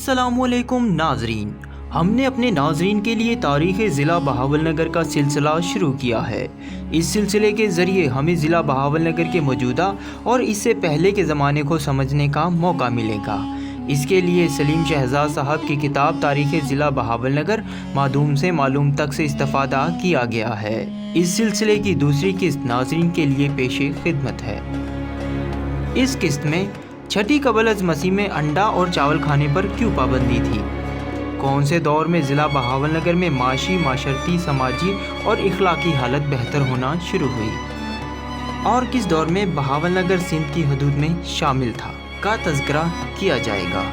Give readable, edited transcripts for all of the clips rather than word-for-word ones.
अस्सलामुअलैकुम नाजरीन, हमने अपने नाजरीन के लिए तारीख़ ज़िला बहावलनगर का सिलसिला शुरू किया है। इस सिलसिले के ज़रिए हमें ज़िला बहावलनगर के मौजूदा और इससे पहले के ज़माने को समझने का मौका मिलेगा। इसके लिए सलीम शहजाद साहब की किताब तारीख़ ज़िला बहावलनगर मादूम से मालूम तक से इस्तिफ़ादा किया गया है। इस सिलसिले की दूसरी किस्त नाजरीन के लिए पेशे खिदमत है। इस किस्त में छठी कबल अज़ मसीह में अंडा और चावल खाने पर क्यों पाबंदी थी, कौन से दौर में ज़िला बहावलनगर में माशी, माशरती, समाजी और इखलाकी हालत बेहतर होना शुरू हुई, और किस दौर में बहावलनगर सिंध की हदूद में शामिल था का तज़किरा किया जाएगा।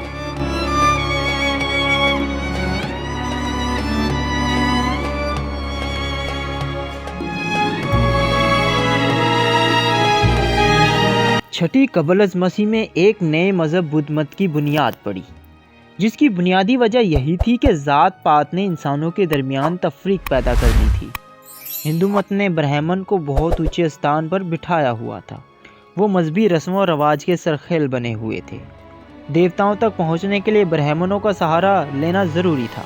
छठी कबल अज़ मसीह में एक नए मज़हब बुद्ध मत की बुनियाद पड़ी, जिसकी बुनियादी वजह यही थी कि ज़ात पात ने इंसानों के दरमियान तफरीक पैदा कर दी थी। हिंदू मत ने ब्राह्मण को बहुत ऊंचे स्थान पर बिठाया हुआ था। वो मजहबी रस्मों और रवाज के सरखेल बने हुए थे। देवताओं तक पहुंचने के लिए ब्राह्मणों का सहारा लेना ज़रूरी था।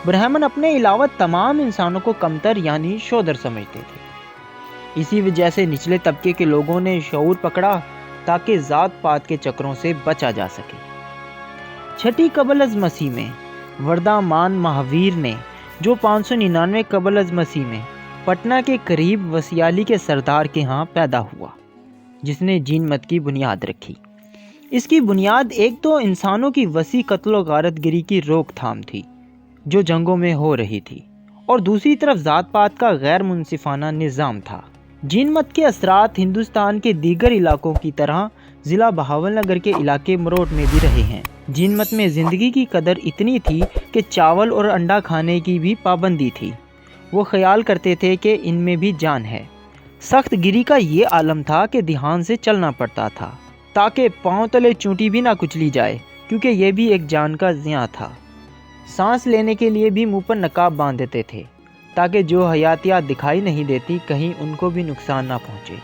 ब्राह्मण अपने अलावा तमाम इंसानों को कमतर यानी शोदर समझते थे। इसी वजह से निचले तबके के लोगों ने शऊर पकड़ा ताकि ज़ात पात के चक्रों से बचा जा सके। छठी कबल अज़ मसीह में वर्दामान महावीर ने, जो 599 कबल अज़ मसीह में पटना के करीब वसियाली के सरदार के यहाँ पैदा हुआ, जिसने जीन मत की बुनियाद रखी। इसकी बुनियाद एक तो इंसानों की वसी कत्ल व गारतगिरी की रोकथाम थी जो जंगों में हो रही थी, और दूसरी तरफ ज़ात पात का गैर मुनसिफाना निज़ाम था। जीन मत के असरात हिंदुस्तान के दीगर इलाकों की तरह ज़िला बहावलनगर के इलाके मरोट में भी रहे हैं। जीन मत में ज़िंदगी की कदर इतनी थी कि चावल और अंडा खाने की भी पाबंदी थी। वो ख्याल करते थे कि इनमें भी जान है। सख्त गिरी का ये आलम था कि ध्यान से चलना पड़ता था ताकि पाँव तले चूंटी भी ना कुचली जाए, क्योंकि यह भी एक जान का ज़िया था। सांस लेने के लिए भी मुँह पर नकाब बांध देते थे ताकि जो हयातियात दिखाई नहीं देती कहीं उनको भी नुकसान ना पहुँचे।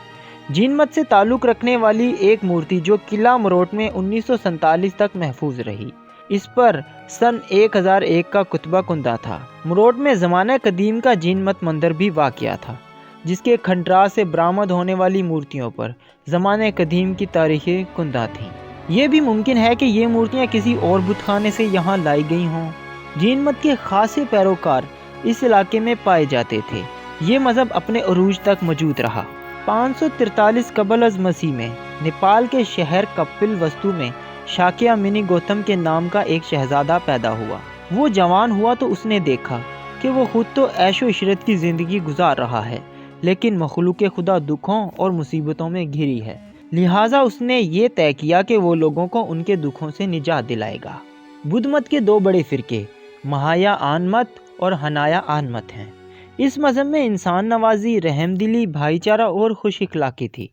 जीन मत से ताल्लुक़ रखने वाली एक मूर्ति जो किला मरोट में 1947 तक महफूज रही, इस पर सन 1001 का कुतबा कुंदा था। मरोट में ज़माना कदीम का जीन मत मंदिर भी वाक़या था, जिसके खंडरा से बरामद होने वाली मूर्तियों पर ज़माने कदीम की तारीख़ें कुंदा थीं। ये भी मुमकिन है कि ये मूर्तियाँ किसी और बुतखाने से यहाँ लाई गई हों। जीन मत के खासे पैरोकार इस इलाके में पाए जाते थे। ये मज़हब अपने अरूज तक मौजूद रहा। 543 कबल अज़ मसीह में नेपाल के शहर कपिल वस्तु में शाक्या मिनी गौतम के नाम का एक शहजादा पैदा हुआ। वो जवान हुआ तो उसने देखा कि वो खुद तो ऐशो इशरत की ज़िंदगी गुजार रहा है, लेकिन मखलूक खुदा दुखों और मुसीबतों में घिरी है। लिहाजा उसने ये तय किया कि वो लोगों को उनके दुखों से निजात दिलाएगा। बुद्ध मत के दो बड़े फ़िरके महाया आन मत और हनाया आन मत हैं। इस मज़हब में इंसान नवाजी, रहमदिली, भाईचारा और खुश इखलाकी थी।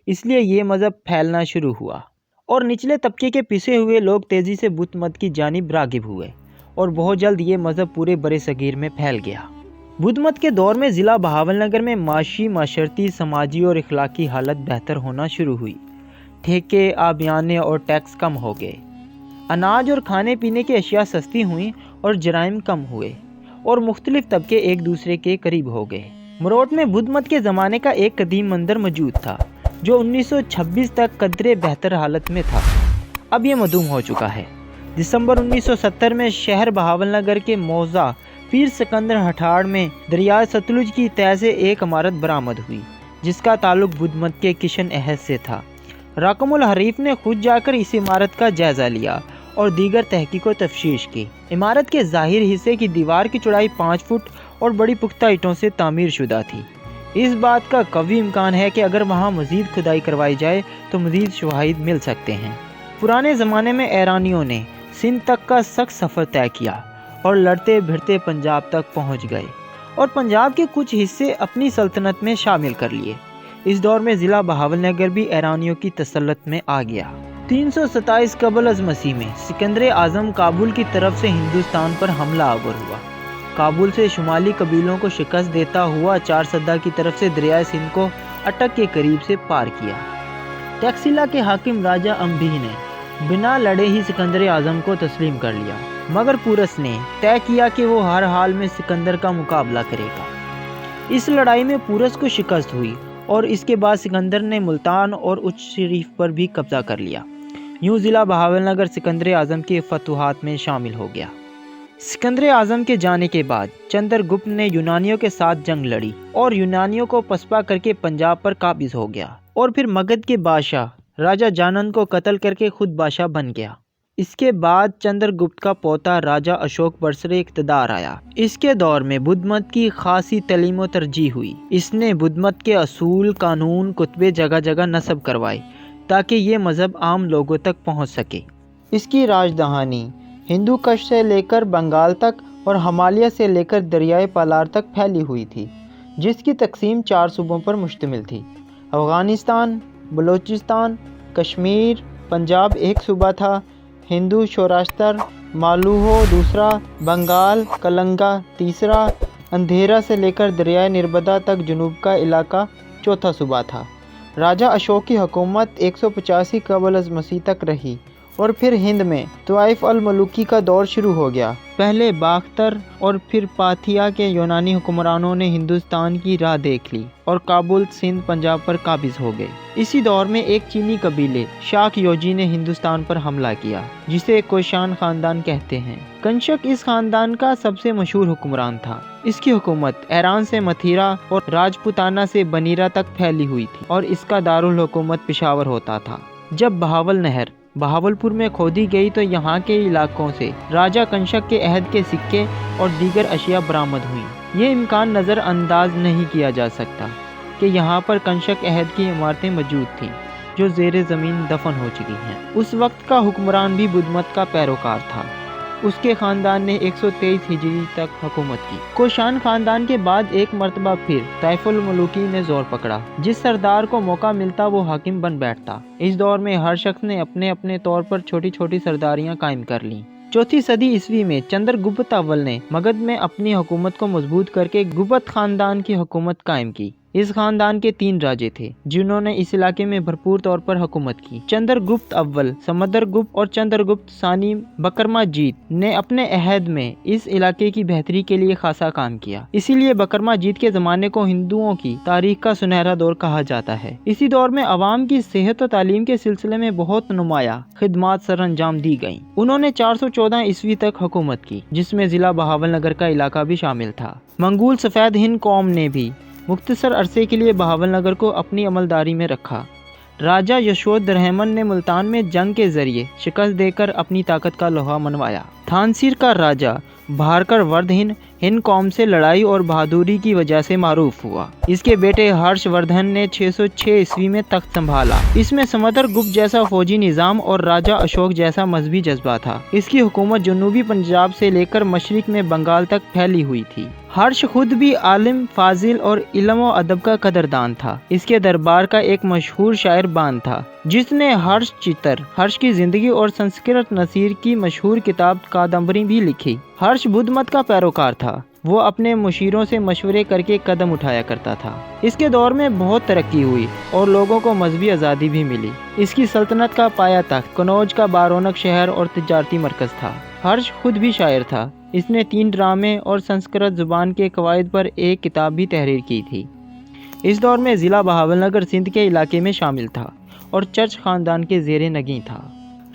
इसलिए ये मज़हब फैलना शुरू हुआ और निचले तबके के पिसे हुए लोग तेज़ी से बुद्ध मत की जानिब रागिब हुए, और बहुत जल्द ये मज़हब पूरे बड़े सगीर में फैल गया। बुद्ध मत के दौर में ज़िला बहावलनगर में माशी, माशरती, समाजी और इखलाकी हालत बेहतर होना शुरू हुई। ठेके, आबियाने और टैक्स कम हो गए। अनाज और खाने पीने की अशिया सस्ती हुई और जराइम कम हुए, और मुख्तलिफ तबके एक दूसरे के करीब हो गए। मरोट में बुद्ध मत के ज़माने का एक कदीम मंदिर मौजूद था जो 1926 तक कदरे बेहतर हालत में था। अब ये मदूम हो चुका है। दिसंबर 1970 में शहर बहावलनगर के मौज़ा पीर सिकंदर हठाड़ में दरिया सतलुज की तह से एक इमारत बरामद हुई, जिसका ताल्लुक बुद्ध मत के किशन अहद से था। राकमुल हरीफ ने खुद जाकर इस इमारत का जायज़ा लिया और दीगर तहकीक व तफ्शीश की। इमारत के ज़ाहिर हिस्से की दीवार की चौड़ाई 5 फुट और बड़ी पुख्ता ईंटों से तामीर शुदा थी। इस बात का कवी इम्कान है कि अगर वहाँ मज़ीद खुदाई करवाई जाए तो मज़ीद शवाहिद मिल सकते हैं। पुराने ज़माने में ईरानियों ने सिंध तक का सख्त सफ़र तय किया और लड़ते भिड़ते पंजाब तक पहुँच गए, और पंजाब के कुछ हिस्से अपनी सल्तनत में शामिल कर लिए। इस दौर में ज़िला बहावलनगर भी ईरानियों की तसल्लुत में आ गया। 327 कबल अज़ मसीह में सिकंदर आज़म काबुल की तरफ से हिंदुस्तान पर हमला आवर हुआ। काबुल से शुमाली कबीलों को शिकस्त देता हुआ चार सद्दा की तरफ से दरियाए सिंध को अटक के करीब से पार किया। टैक्सिला के हाकिम राजा अम्भी ने बिना लड़े ही सिकंदर आजम को तस्लीम कर लिया, मगर पुरस ने तय किया कि वो हर हाल में सिकंदर का मुकाबला करेगा। इस लड़ाई में पुरस को शिकस्त हुई और इसके बाद सिकंदर ने मुल्तान और उच्च शरीफ पर भी कब्जा कर लिया। यूं ज़िला बहावलनगर सिकंदर आज़म के फतूहात में शामिल हो गया। सिकंदर आज़म के जाने के बाद चंद्रगुप्त ने यूनानियों के साथ जंग लड़ी और यूनानियों को पसपा करके पंजाब पर काबिज हो गया और फिर मगध के बादशाह राजा जानन को कत्ल करके खुद बादशाह बन गया। इसके बाद चंद्रगुप्त का पोता राजा अशोक बरसरे इक़्तिदार आया। इसके दौर में बुद्ध मत की खासी तलीम व तरजीह हुई। इसने बुद्ध मत के असूल, कानून, कुतबे जगह जगह नस्ब करवाए ताकि ये मज़हब आम लोगों तक पहुंच सके। इसकी राजधानी हिंदू कश से लेकर बंगाल तक और हिमालय से लेकर दरियाए पालार तक फैली हुई थी, जिसकी तकसीम 4 सूबों पर मुश्तमिल थी। अफ़गानिस्तान, बलूचिस्तान, कश्मीर, पंजाब एक सूबा था, हिंदू शौराष्ट्र, मालूहो दूसरा, बंगाल, कलंगा तीसरा, अंधेरा से लेकर दरियाए नर्मदा तक जुनूब का इलाका चौथा सूबा था। राजा अशोक की हुकूमत 185 क़ब्ल अज़ मसीह तक रही और फिर हिंद में तुआइफ अल मलूकी का दौर शुरू हो गया। पहले बाख्तर और फिर पाथिया के यूनानी हुक्मरानों ने हिंदुस्तान की राह देख ली और काबुल, सिंध, पंजाब पर काबिज हो गए। इसी दौर में एक चीनी कबीले शाक योजी ने हिंदुस्तान पर हमला किया, जिसे कोशान खानदान कहते हैं। कंशक इस खानदान का सबसे मशहूर हुक्मरान था। इसकी हुकूमत ईरान से मथुरा और राजपुताना से बनीरा तक फैली हुई थी और इसका दारुल हुकूमत पेशावर होता था। जब बहावल नहर बहावलपुर में खोदी गई तो यहाँ के इलाकों से राजा कंशक के अहद के सिक्के और दीगर अशिया बरामद हुई। ये इम्कान नज़रअंदाज नहीं किया जा सकता कि यहाँ पर कंशक अहद की इमारतें मौजूद थीं जो ज़ेरे ज़मीन दफन हो चुकी हैं। उस वक्त का हुक्मरान भी बुद्ध मत का पैरोकार था। उसके ख़ानदान ने 123 हिजरी तक हुकूमत की। कोशान ख़ानदान के बाद एक मरतबा फिर तैफुल मलूकी ने जोर पकड़ा। जिस सरदार को मौका मिलता वो हाकिम बन बैठता। इस दौर में हर शख्स ने अपने अपने तौर पर छोटी छोटी सरदारियां कायम कर लीं। 4वीं सदी ईस्वी में चंद्रगुप्त अव्वल ने मगध में अपनी हुकूमत को मजबूत करके गुप्त खानदान की हुकूमत कायम की। इस खानदान के 3 राजे थे जिन्होंने इस इलाके में भरपूर तौर पर हुकूमत की। चंद्रगुप्त अव्वल, समुद्रगुप्त और चंद्रगुप्त सानी बकरमाजीत ने अपने अहद में इस इलाके की बेहतरी के लिए खासा काम किया। इसीलिए बकरमाजीत के ज़माने को हिंदुओं की तारीख का सुनहरा दौर कहा जाता है। इसी दौर में अवाम की सेहत और तालीम के सिलसिले में बहुत नुमाया खिदमात सरअंजाम दी गयी। उन्होंने 414 ईस्वी तक हुकूमत की, जिसमें जिला बहावलनगर का इलाका भी शामिल था। मंगोल सफ़ेद हिंद कौम ने भी मुख्तसर अरसे के लिए बहावलनगर को अपनी अमलदारी में रखा। राजा यशोधर्मन ने मुल्तान में जंग के जरिए शिकस्त देकर अपनी ताकत का लोहा मनवाया। थानसीर का राजा भारकर वर्धहीन हिंद कौम से लड़ाई और बहादुरी की वजह से मारूफ हुआ। इसके बेटे हर्षवर्धन ने 606 ईस्वी में तख्त संभाला। इसमें समुद्रगुप्त जैसा फौजी निज़ाम और राजा अशोक जैसा मजहबी जज्बा था। इसकी हुकूमत जनूबी पंजाब से लेकर मशरिक में बंगाल तक फैली हुई थी। हर्ष खुद भी आलिम, फाजिल और इल्म व अदब का कदरदान था। इसके दरबार का एक मशहूर शायर बान था जिसने हर्ष चित्र, हर्ष की जिंदगी और संस्कृत नसीर की मशहूर किताब कादम्बरी भी लिखी। हर्ष बुद्ध मत का पैरोकार था। वो अपने मुशीरों से मशवरे करके कदम उठाया करता था। इसके दौर में बहुत तरक्की हुई और लोगों को मजहबी आज़ादी भी मिली। इसकी सल्तनत का पाया तख्त कनौज का बारौनक शहर और तिजारती मरकज़ था। हर्ष खुद भी शायर था। इसने 3 ड्रामे और संस्कृत ज़ुबान के कवायद पर एक किताब भी तहरीर की थी। इस दौर में ज़िला बहावलनगर सिंध के इलाके में शामिल था और चर्च ख़ानदान के ज़ेरे नगी था।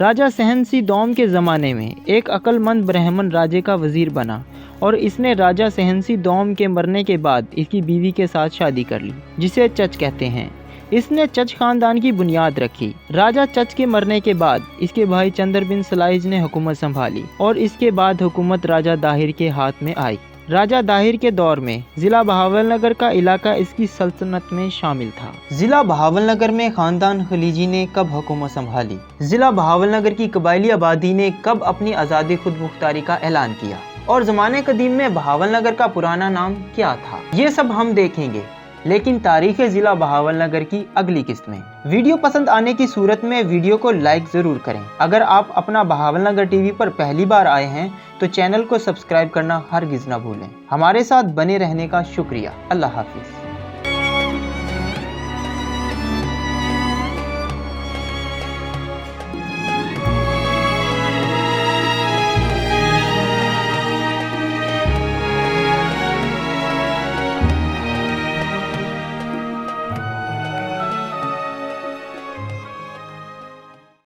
राजा सहनसी दौम के ज़माने में एक अक्लमंद ब्राह्मण राजे का वज़ीर बना और इसने राजा सहनसी दौम के मरने के बाद इसकी बीवी के साथ शादी कर ली, जिसे चच कहते हैं। इसने चच खानदान की बुनियाद रखी। राजा चच के मरने के बाद इसके भाई चंद्र बिन सलाइज ने हुकूमत संभाली और इसके बाद हुकूमत राजा दाहिर के हाथ में आई। राजा दाहिर के दौर में जिला बहावलनगर का इलाका इसकी सल्तनत में शामिल था। जिला बहावलनगर में खानदान खलीजी ने कब हुकूमत संभाली? जिला बहावलनगर की कबायली आबादी ने कब अपनी आज़ादी खुद मुख्तारी का ऐलान किया? और ज़माने कदीम में बहावलनगर का पुराना नाम क्या था? ये सब हम देखेंगे, लेकिन तारीख़ ज़िला बहावलनगर की अगली किस्त में। वीडियो पसंद आने की सूरत में वीडियो को लाइक ज़रूर करें। अगर आप अपना बहावलनगर टीवी पर पहली बार आए हैं तो चैनल को सब्सक्राइब करना हरगिज़ ना भूलें। हमारे साथ बने रहने का शुक्रिया। अल्लाह हाफिज़।